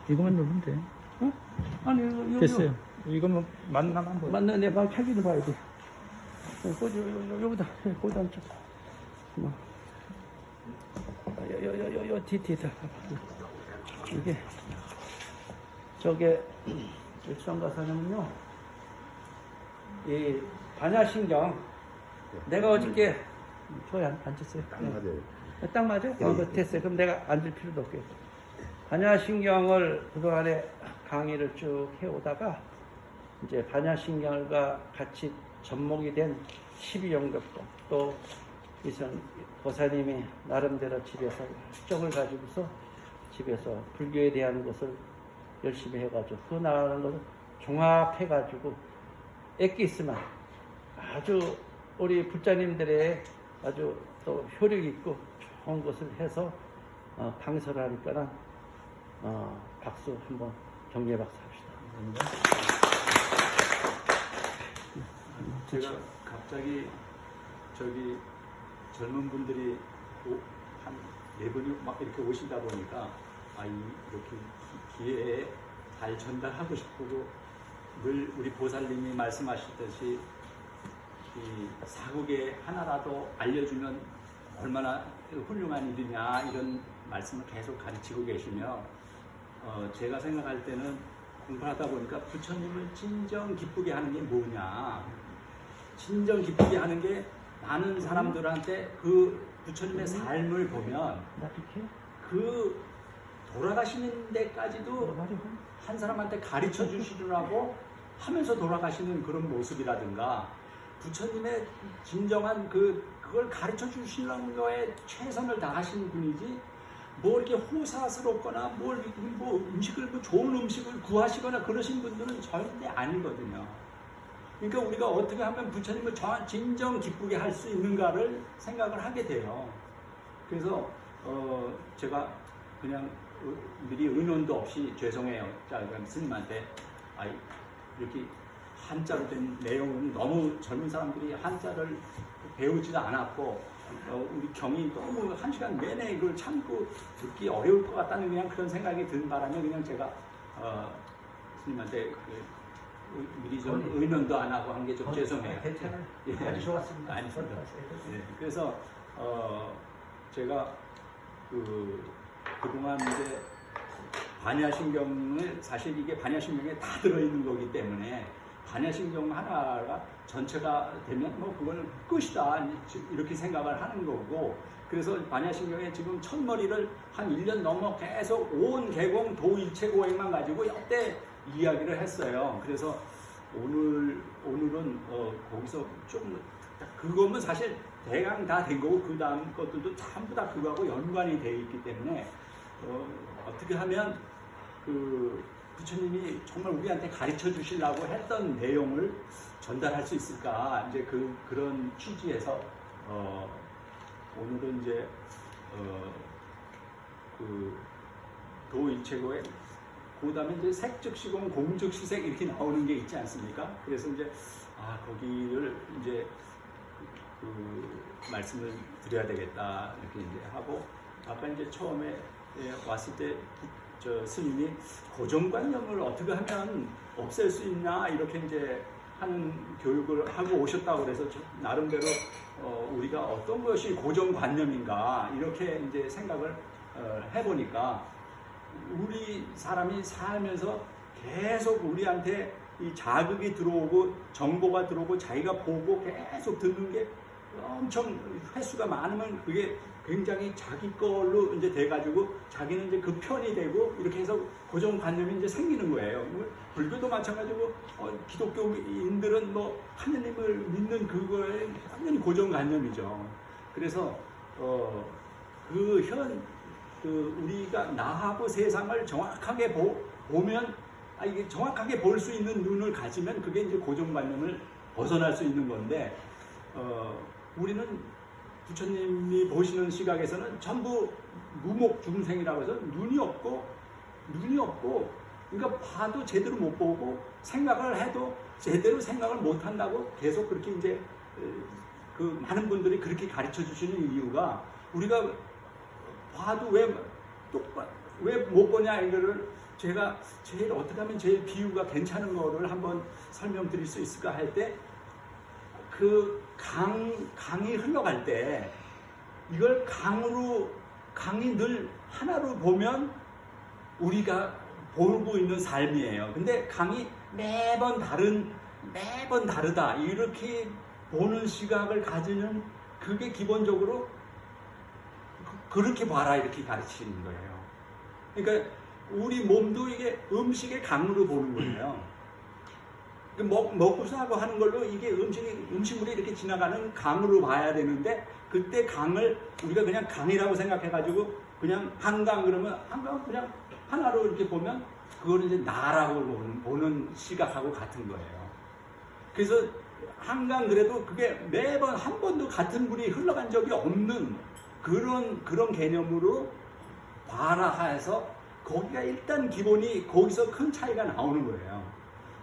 이거만 누르면 돼. 어? 아니 요 됐어요. 이거만 만나면 뭐. 맞나 내 방 켜기도 봐야 돼. 여기다 거기다 앉혀. 뭐. 요 뒤에다. 이게 저게 일성가사는요. 이 반야신경 내가 어저께 저야 앉았어요. 딱 맞아요. 딱 맞아? 예. 됐어요. 그럼 내가 앉을 필요도 없겠어. 반야신경을 그동안에 강의를 쭉 해오다가 이제 반야신경과 같이 접목이 된 12연격법 또 이선 보사님이 나름대로 집에서 흑적을 가지고서 집에서 불교에 대한 것을 열심히 해가지고 그 나가는 것을 종합해가지고 엑기스만 아주 우리 불자님들의 아주 또 효력 있고 좋은 것을 해서 강설을 하니까는 박수 한번 경례 박수 합시다. 제가 갑자기 저기 젊은 분들이 한 네 분이 막 이렇게 오시다 보니까 이렇게 기회에 잘 전달하고 싶고 늘 우리 보살님이 말씀하셨듯이 이 사국에 하나라도 알려주면 얼마나 훌륭한 일이냐 이런 말씀을 계속 가르치고 계시며 제가 생각할 때는 공부하다 보니까 부처님을 진정 기쁘게 하는 게 뭐냐, 진정 기쁘게 하는 게 많은 사람들한테 그 부처님의 삶을 보면 그 돌아가시는 데까지도 한 사람한테 가르쳐 주시려고 하면서 돌아가시는 그런 모습이라든가 부처님의 진정한 그걸 가르쳐 주시는 거에 최선을 다하신 분이지 뭐 이렇게 호사스럽거나 뭐 음식을 뭐 좋은 음식을 구하시거나 그러신 분들은 절대 아니거든요. 그러니까 우리가 어떻게 하면 부처님을 진정 기쁘게 할 수 있는가를 생각을 하게 돼요. 그래서 제가 그냥 미리 의논도 없이 죄송해요. 자, 그럼 스님한테 이렇게 한자로 된 내용은 너무 젊은 사람들이 한자를 배우지도 않았고 우리 경이 너무 한 시간 내내 이걸 참고 듣기 어려울 것 같다는 그냥 그런 생각이 든 바람에 그냥 제가 스님한테 미리 좀 의논도 안 하고 한 게 좀 죄송해요. 괜찮아요. 예. 아주 좋았습니다. 아닙니다. 예. 그래서 제가 그동안 이제 반야신경을 사실 이게 반야신경에 다 들어있는 거기 때문에 반야신경 하나가 전체가 되면 뭐 그거는 끝이다 이렇게 생각을 하는 거고 그래서 반야신경에 지금 첫머리를 한 1년 넘어 계속 온 개공 도일체고행만 가지고 역대 이야기를 했어요. 그래서 오늘은 거기서 좀 그거면 사실 대강 다 된 거고 그 다음 것들도 전부 다 그거하고 연관이 돼 있기 때문에 어떻게 하면 그 부처님이 정말 우리한테 가르쳐 주시려고 했던 내용을 전달할 수 있을까 이제 그런 취지에서 오늘은 이제 그 도일체고에 그다음에 이제 색즉시공 공즉시색 이렇게 나오는 게 있지 않습니까? 그래서 이제 거기를 이제 그 말씀을 드려야 되겠다 이렇게 이제 하고 아까 이제 처음에 왔을 때 저 스님이 고정관념을 어떻게 하면 없앨 수 있나 이렇게 이제 하는 교육을 하고 오셨다고 그래서 나름대로 우리가 어떤 것이 고정관념인가 이렇게 이제 생각을 해보니까 우리 사람이 살면서 계속 우리한테 이 자극이 들어오고 정보가 들어오고 자기가 보고 계속 듣는 게 엄청 횟수가 많으면 그게 굉장히 자기 걸로 이제 돼가지고 자기는 이제 그 편이 되고 이렇게 해서 고정관념이 이제 생기는 거예요. 불교도 마찬가지고 기독교인들은 뭐 하느님을 믿는 그거에 완전히 고정관념이죠. 그래서 우리가 나하고 세상을 정확하게 보면 이게 정확하게 볼 수 있는 눈을 가지면 그게 이제 고정관념을 벗어날 수 있는 건데 우리는 부처님이 보시는 시각에서는 전부 무목중생이라고 해서 눈이 없고 그러니까 봐도 제대로 못 보고 생각을 해도 제대로 생각을 못 한다고 계속 그렇게 이제 그 많은 분들이 그렇게 가르쳐 주시는 이유가 우리가 봐도 왜 왜 못 보냐 이거를 제가 제일 어떻게 하면 제일 비유가 괜찮은 거를 한번 설명드릴 수 있을까 할 때 그 강이 흘러갈 때 이걸 강이 늘 하나로 보면 우리가 보고 있는 삶이에요. 근데 강이 매번 다르다 이렇게 보는 시각을 가지는 그게 기본적으로 그렇게 봐라 이렇게 가르치는 거예요. 그러니까 우리 몸도 이게 음식의 강으로 보는 거예요. 먹고서 하고 하는 걸로 이게 음식물이 이렇게 지나가는 강으로 봐야 되는데 그때 강을 우리가 그냥 강이라고 생각해가지고 그냥 한강 그러면 한강 그냥 하나로 이렇게 보면 그거는 이제 나라고 보는 시각하고 같은 거예요. 그래서 한강 그래도 그게 매번 한 번도 같은 물이 흘러간 적이 없는 그런 개념으로 봐라 해서 거기가 일단 기본이 거기서 큰 차이가 나오는 거예요.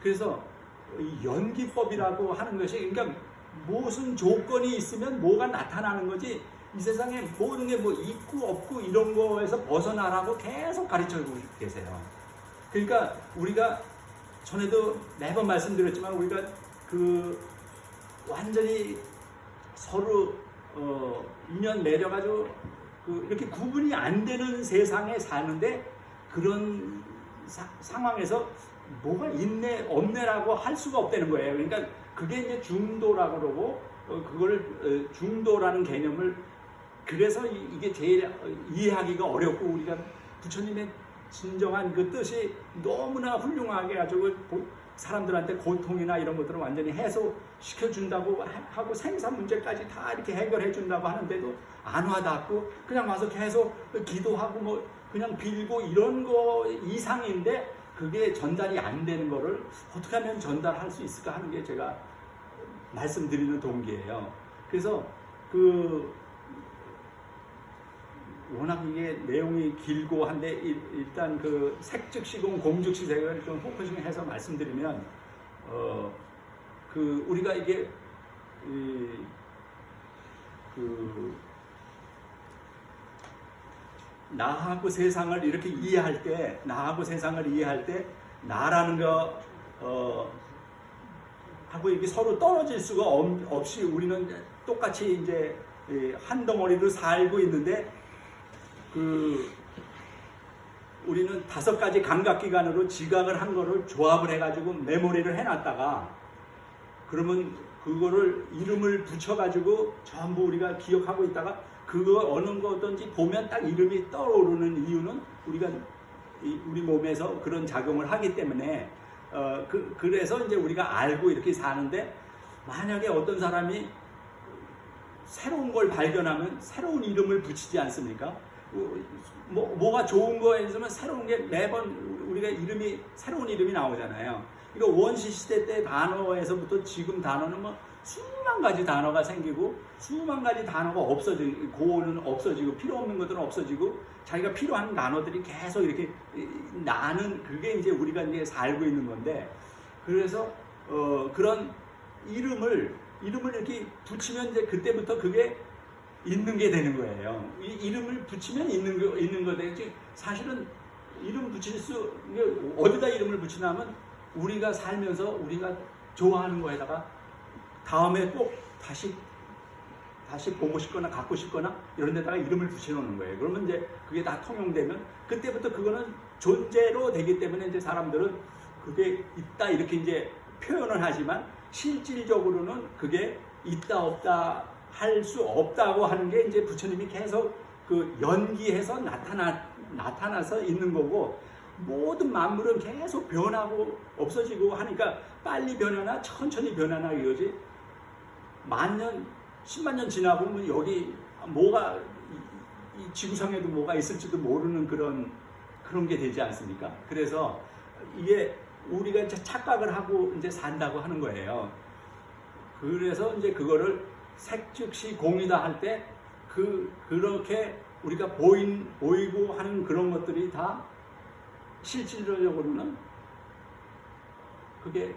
그래서 이 연기법이라고 하는 것이 그러니까 무슨 조건이 있으면 뭐가 나타나는 거지 이 세상에 모든 게 뭐 있고 없고 이런 거에서 벗어나라고 계속 가르쳐주고 계세요. 그러니까 우리가 전에도 매번 말씀드렸지만 우리가 그 완전히 서로 인연 맺어가지고 이렇게 구분이 안 되는 세상에 사는데 그런 상황에서 뭐가 있네 없네라고 할 수가 없다는 거예요. 그러니까 그게 이제 중도라고 그러고 그걸 중도라는 개념을 그래서 이게 제일 이해하기가 어렵고 우리가 부처님의 진정한 그 뜻이 너무나 훌륭하게 가지고 사람들한테 고통이나 이런 것들을 완전히 해소시켜 준다고 하고 생산 문제까지 다 이렇게 해결해 준다고 하는데도 안 와닿고 그냥 와서 계속 기도하고 뭐 그냥 빌고 이런 거 이상인데 그게 전달이 안 되는 거를 어떻게 하면 전달할 수 있을까 하는 게 제가 말씀드리는 동기예요. 그래서 워낙 이게 내용이 길고 한데 일단 그 색즉시공 공즉시색을 좀 포커싱해서 말씀드리면 우리가 이게 나하고 세상을 이렇게 이해할 때 나라는 거 하고 이게 서로 떨어질 수가 없이 우리는 똑같이 이제 한 덩어리로 살고 있는데 우리는 5가지 감각기관으로 지각을 한 거를 조합을 해가지고 메모리를 해놨다가 그러면 그거를 이름을 붙여가지고 전부 우리가 기억하고 있다가 그거 어느 거든지 보면 딱 이름이 떠오르는 이유는 우리가 우리 몸에서 그런 작용을 하기 때문에 그래서 이제 우리가 알고 이렇게 사는데 만약에 어떤 사람이 새로운 걸 발견하면 새로운 이름을 붙이지 않습니까? 뭐가 좋은 거에 있으면 새로운 게 매번 우리가 새로운 이름이 나오잖아요. 이거 원시 시대 때 단어에서부터 지금 단어는 뭐 수만 가지 단어가 생기고 수만 가지 단어가 없어지고 고는 없어지고 필요 없는 것들은 없어지고 자기가 필요한 단어들이 계속 이렇게 나는 그게 이제 우리가 이제 살고 있는 건데 그래서 그런 이름을 이렇게 붙이면 이제 그때부터 그게 있는 게 되는 거예요. 이 이름을 붙이면 있는 거 되지. 사실은 이름 붙일 어디다 이름을 붙이냐면 우리가 살면서 우리가 좋아하는 거에다가 다음에 꼭 다시 보고 싶거나 갖고 싶거나 이런 데다가 이름을 붙여놓는 거예요. 그러면 이제 그게 다 통용되면 그때부터 그거는 존재로 되기 때문에 이제 사람들은 그게 있다 이렇게 이제 표현을 하지만 실질적으로는 그게 있다 없다 할 수 없다고 하는 게 이제 부처님이 계속 연기해서 나타나서 있는 거고 모든 만물은 계속 변하고 없어지고 하니까 빨리 변하나 천천히 변하나 이거지. 10,000년, 10만 년 지나고 뭐 여기 뭐가 이 지구상에도 뭐가 있을지도 모르는 그런 게 되지 않습니까? 그래서 이게 우리가 이제 착각을 하고 이제 산다고 하는 거예요. 그래서 이제 그거를 색즉시 공이다 할 때 그렇게 우리가 보이고 하는 그런 것들이 다 실질적으로는 그게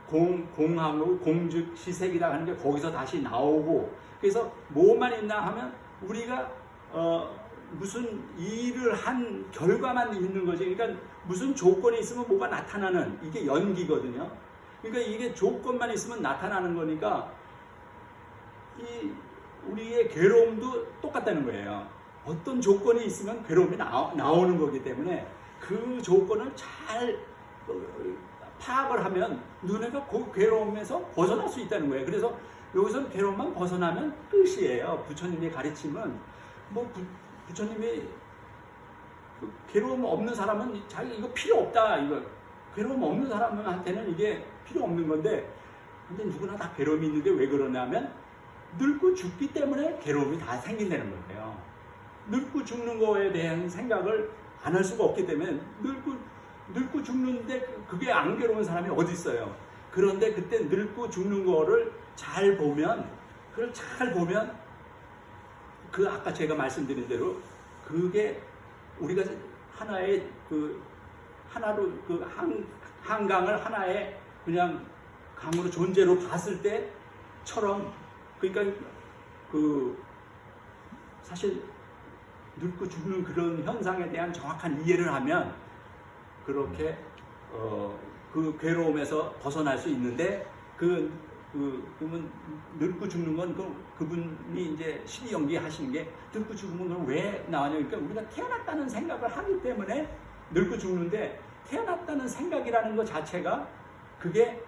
공하고 공즉시색이라 하는 게 거기서 다시 나오고 그래서 뭐만 있나 하면 우리가 무슨 일을 한 결과만 있는 거지. 그러니까 무슨 조건이 있으면 뭐가 나타나는 이게 연기거든요. 그러니까 이게 조건만 있으면 나타나는 거니까 이 우리의 괴로움도 똑같다는 거예요. 어떤 조건이 있으면 괴로움이 나오는 거기 때문에 그 조건을 잘 파악을 하면 너네가 그 괴로움에서 벗어날 수 있다는 거예요. 그래서 여기서 괴로움만 벗어나면 끝이에요. 부처님의 가르침은 뭐 부처님이 괴로움 없는 사람은 자기 이거 필요 없다. 이거 괴로움 없는 사람한테는 이게 필요 없는 건데 근데 누구나 다 괴로움이 있는데 왜 그러냐면 늙고 죽기 때문에 괴로움이 다 생긴다는 거예요. 늙고 죽는 거에 대한 생각을 안 할 수가 없기 때문에 늙고 죽는데 그게 안 괴로운 사람이 어디 있어요. 그런데 그때 늙고 죽는 거를 잘 보면 그 아까 제가 말씀드린 대로 그게 우리가 하나의 하나로 한강을 하나의 그냥 강으로 존재로 봤을 때처럼 그러니까 사실 늙고 죽는 그런 현상에 대한 정확한 이해를 하면 그렇게 그 괴로움에서 벗어날 수 있는데 그러면 늙고 죽는 건 그분이 이제 십이연기 하시는 게 늙고 죽는 건 왜 나와냐. 그러니까 우리가 태어났다는 생각을 하기 때문에 늙고 죽는데 태어났다는 생각이라는 것 자체가 그게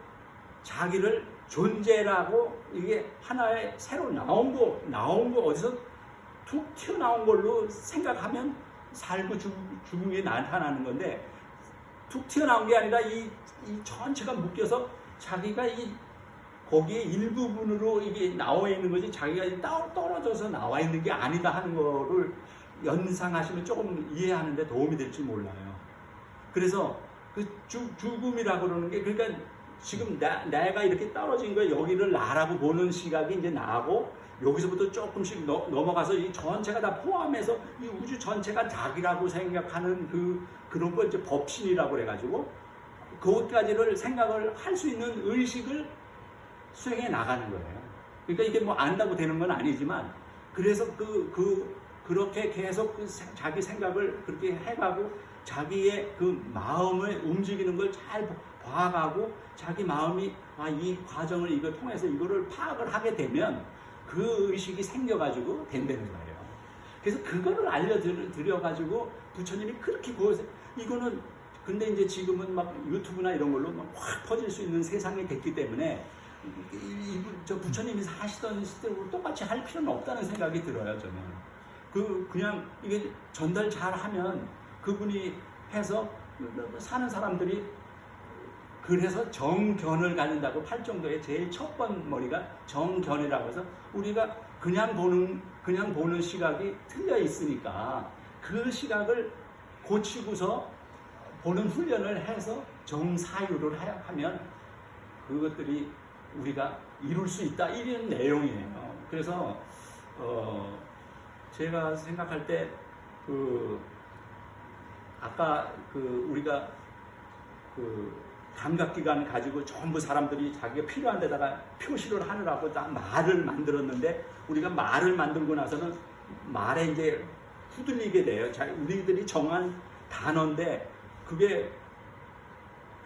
자기를 존재라고 이게 하나의 새로 나온 거 어디서 툭 튀어나온 걸로 생각하면 살고 죽음이 나타나는 건데 툭 튀어나온 게 아니라 이 전체가 묶여서 자기가 거기에 일부분으로 이게 나와 있는 거지 자기가 떨어져서 나와 있는 게 아니다 하는 거를 연상하시면 조금 이해하는데 도움이 될지 몰라요. 그래서 그 죽음이라고 그러는 게 그러니까 지금 내가 이렇게 떨어진 거 여기를 나라고 보는 시각이 이제 나하고 여기서부터 조금씩 넘어가서 이 전체가 다 포함해서 이 우주 전체가 자기라고 생각하는 그런 걸 이제 법신이라고 그래가지고 그것까지를 생각을 할 수 있는 의식을 수행해 나가는 거예요. 그러니까 이게 뭐 안다고 되는 건 아니지만 그래서 그렇게 계속 자기 생각을 그렇게 해가고 자기의 그 마음을 움직이는 걸 잘 봐가고 자기 마음이 이 과정을 이걸 통해서 이거를 파악을 하게 되면 그 의식이 생겨가지고 된다는 거예요. 그래서 그거를 알려드려가지고 부처님이 그렇게 이거는 근데 이제 지금은 막 유튜브나 이런 걸로 막 확 퍼질 수 있는 세상이 됐기 때문에 저 부처님이 사시던 시대로 똑같이 할 필요는 없다는 생각이 들어요. 저는 그냥 이게 전달 잘하면 그분이 해서 사는 사람들이 그래서 정견을 가진다고 팔정도의 제일 첫 번 머리가 정견이라고 해서 우리가 그냥 보는 시각이 틀려 있으니까 그 시각을 고치고서 보는 훈련을 해서 정사유를 하면 그것들이 우리가 이룰 수 있다 이런 내용이에요. 그래서 제가 생각할 때 아까 우리가 감각기관 가지고 전부 사람들이 자기가 필요한 데다가 표시를 하느라고 다 말을 만들었는데 우리가 말을 만들고 나서는 말에 이제 후들리게 돼요. 우리들이 정한 단어인데 그게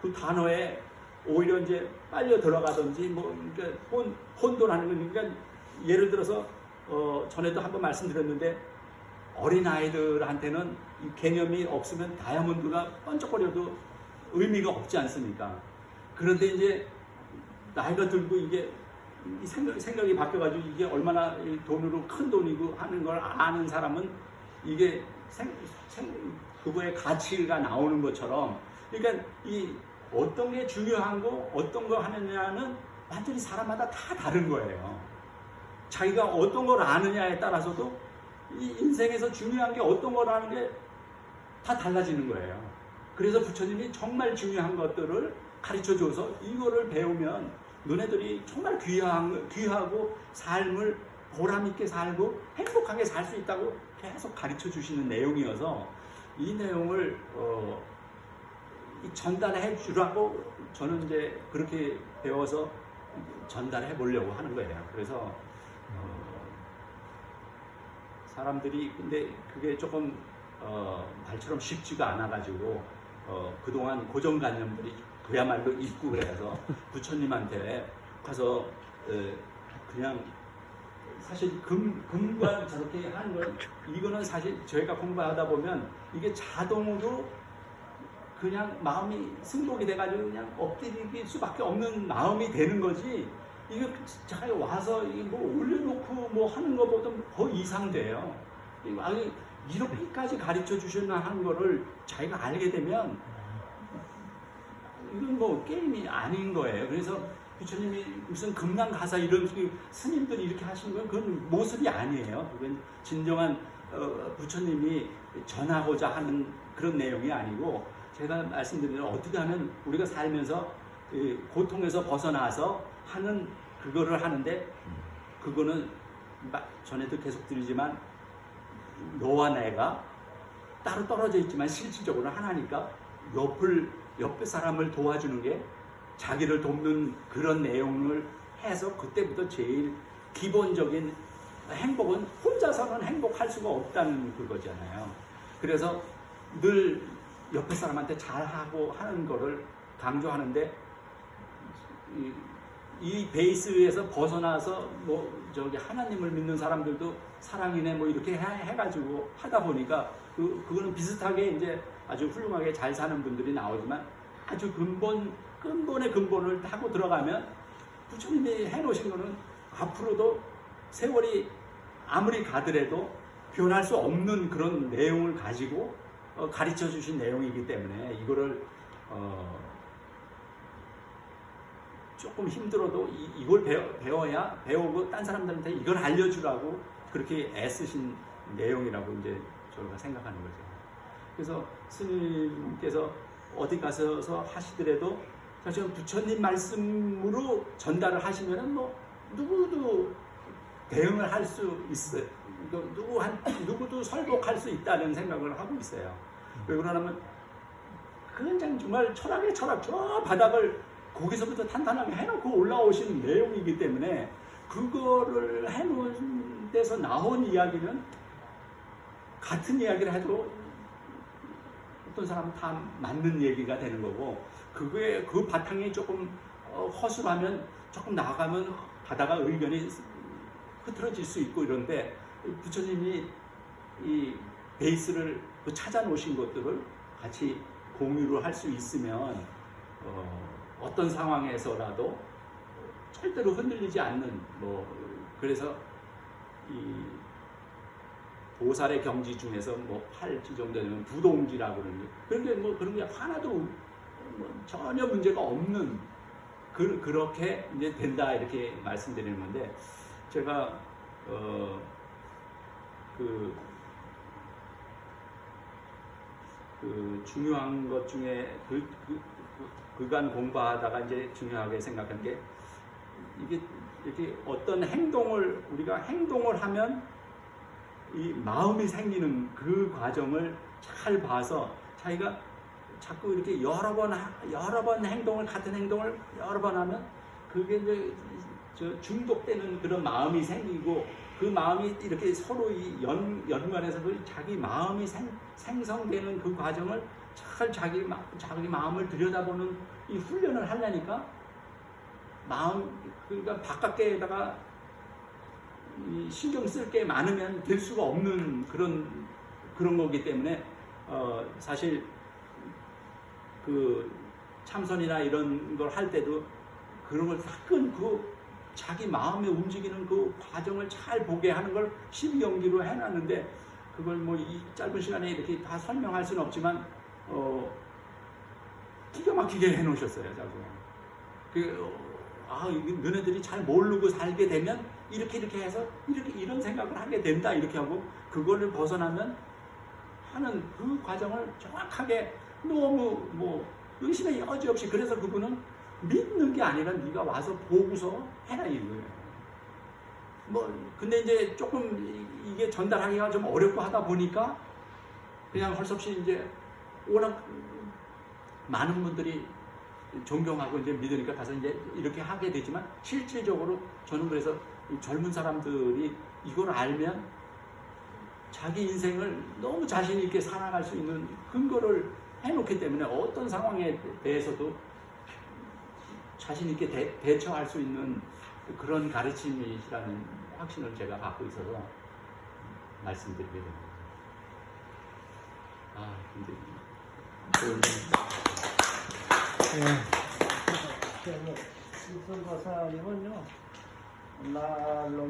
그 단어에 오히려 이제 빨려 들어가든지 뭐 그러니까 혼돈하는 거니까 예를 들어서 전에도 한번 말씀드렸는데 어린 아이들한테는 이 개념이 없으면 다이아몬드가 번쩍거려도 의미가 없지 않습니까? 그런데 이제 나이가 들고 이게 생각이 바뀌어가지고 이게 얼마나 돈으로 큰 돈이고 하는 걸 아는 사람은 이게 그거의 가치가 나오는 것처럼 그러니까 이 어떤 게 중요한 거 어떤 거 하느냐는 완전히 사람마다 다 다른 거예요. 자기가 어떤 걸 아느냐에 따라서도 이 인생에서 중요한 게 어떤 걸 아는 게 다 달라지는 거예요. 그래서 부처님이 정말 중요한 것들을 가르쳐줘서 이거를 배우면 너네들이 정말 귀하고 삶을 보람있게 살고 행복하게 살 수 있다고 계속 가르쳐주시는 내용이어서 이 내용을 전달해 주라고 저는 이제 그렇게 배워서 전달해 보려고 하는 거예요. 그래서 사람들이 근데 그게 조금 말처럼 쉽지가 않아가지고 그동안 고정관념들이 그야말로 있고 그래서 부처님한테 가서 그냥 사실 금과 저렇게 하는 건 이거는 사실 저희가 공부하다 보면 이게 자동으로 그냥 마음이 승복이 돼가지고 그냥 엎드릴 수밖에 없는 마음이 되는 거지. 이거 잘 와서 뭐 올려놓고 뭐 하는 것보다 더 이상돼요. 아니 이렇게까지 가르쳐 주셨나 하는 거를 자기가 알게 되면 이건 뭐 게임이 아닌 거예요. 그래서 부처님이 무슨 금강가사 이런 스님들이 이렇게 하시는 건 그건 모습이 아니에요. 그건 진정한 부처님이 전하고자 하는 그런 내용이 아니고 제가 말씀드리는 어떻게 하면 우리가 살면서 고통에서 벗어나서 하는 그거를 하는데 그거는 전에도 계속 드리지만 너와 내가 따로 떨어져 있지만 실질적으로 하나니까 옆에 사람을 도와주는 게 자기를 돕는 그런 내용을 해서 그때부터 제일 기본적인 행복은 혼자서는 행복할 수가 없다는 그거잖아요. 그래서 늘 옆에 사람한테 잘하고 하는 거를 강조하는데 이 베이스에서 벗어나서 뭐 저기 하나님을 믿는 사람들도 사랑이네 뭐 이렇게 해가지고 하다 보니까 그거는 비슷하게 이제 아주 훌륭하게 잘 사는 분들이 나오지만 아주 근본의 근본을 타고 들어가면 부처님이 해놓으신 거는 앞으로도 세월이 아무리 가더라도 변할 수 없는 그런 내용을 가지고 가르쳐 주신 내용이기 때문에 이거를 조금 힘들어도 이걸 배워야 배우고 딴 사람들한테 이걸 알려주라고 그렇게 애쓰신 내용이라고 이제 저희가 생각하는 거죠. 그래서 스님께서 어디 가서 하시더라도 사실 부처님 말씀으로 전달을 하시면은 뭐 누구도 대응을 할 수 있어요. 누구도 설득할 수 있다는 생각을 하고 있어요. 왜 그러냐면 그냥 정말 철학의 철학 저 바닥을 거기서부터 탄탄하게 해놓고 올라오신 내용이기 때문에 그거를 해놓은 데서 나온 이야기는 같은 이야기를 해도 어떤 사람은 다 맞는 얘기가 되는 거고 그게 그 바탕이 조금 허술하면 조금 나아가면 가다가 의견이 흐트러질 수 있고 이런데 부처님이 이 베이스를 찾아 놓으신 것들을 같이 공유를 할 수 있으면 어떤 상황에서라도 절대로 흔들리지 않는 뭐 그래서 이 보살의 경지 중에서 뭐 8지 정도 되면 부동지라고 그러는데 그런데 뭐 그런 게 하나도 뭐 전혀 문제가 없는 그렇게 이제 된다 이렇게 말씀드리는 건데 제가 그 중요한 것 중에 그간 공부하다가 이제 중요하게 생각한 게 이게 이렇게 어떤 행동을 우리가 행동을 하면 이 마음이 생기는 그 과정을 잘 봐서 자기가 자꾸 이렇게 여러 번 행동을 같은 행동을 여러 번 하면 그게 이제 중독되는 그런 마음이 생기고 그 마음이 이렇게 서로 연관해서 그 자기 마음이 생성되는 그 과정을 잘 자기 마음을 들여다보는 이 훈련을 하려니까 그러니까 바깥에다가 신경 쓸 게 많으면 될 수가 없는 그런 거기 때문에 사실 그 참선이나 이런 걸 할 때도 그런 걸 다 끊고 자기 마음에 움직이는 그 과정을 잘 보게 하는 걸 12경기로 해놨는데 그걸 뭐 이 짧은 시간에 이렇게 다 설명할 수는 없지만 기가 막히게 해놓으셨어요. 너네들이 잘 모르고 살게 되면 이렇게 해서 이런 생각을 하게 된다 이렇게 하고 그거를 벗어나면 하는 그 과정을 정확하게 너무 뭐 의심의 여지 없이 그래서 그분은 믿는 게 아니라 네가 와서 보고서 해라 이거예요. 뭐 근데 이제 조금 이게 전달하기가 좀 어렵고 하다 보니까 그냥 할 수 없이 이제 워낙 많은 분들이 존경하고 이제 믿으니까 가서 이제 이렇게 하게 되지만 실질적으로 저는 그래서 젊은 사람들이 이걸 알면 자기 인생을 너무 자신 있게 살아갈 수 있는 근거를 해놓기 때문에 어떤 상황에 대해서도 자신 있게 대처할 수 있는 그런 가르침이라는 확신을 제가 갖고 있어서 말씀드리게 됩니다. 아, 근데 일선거사님은요, 날로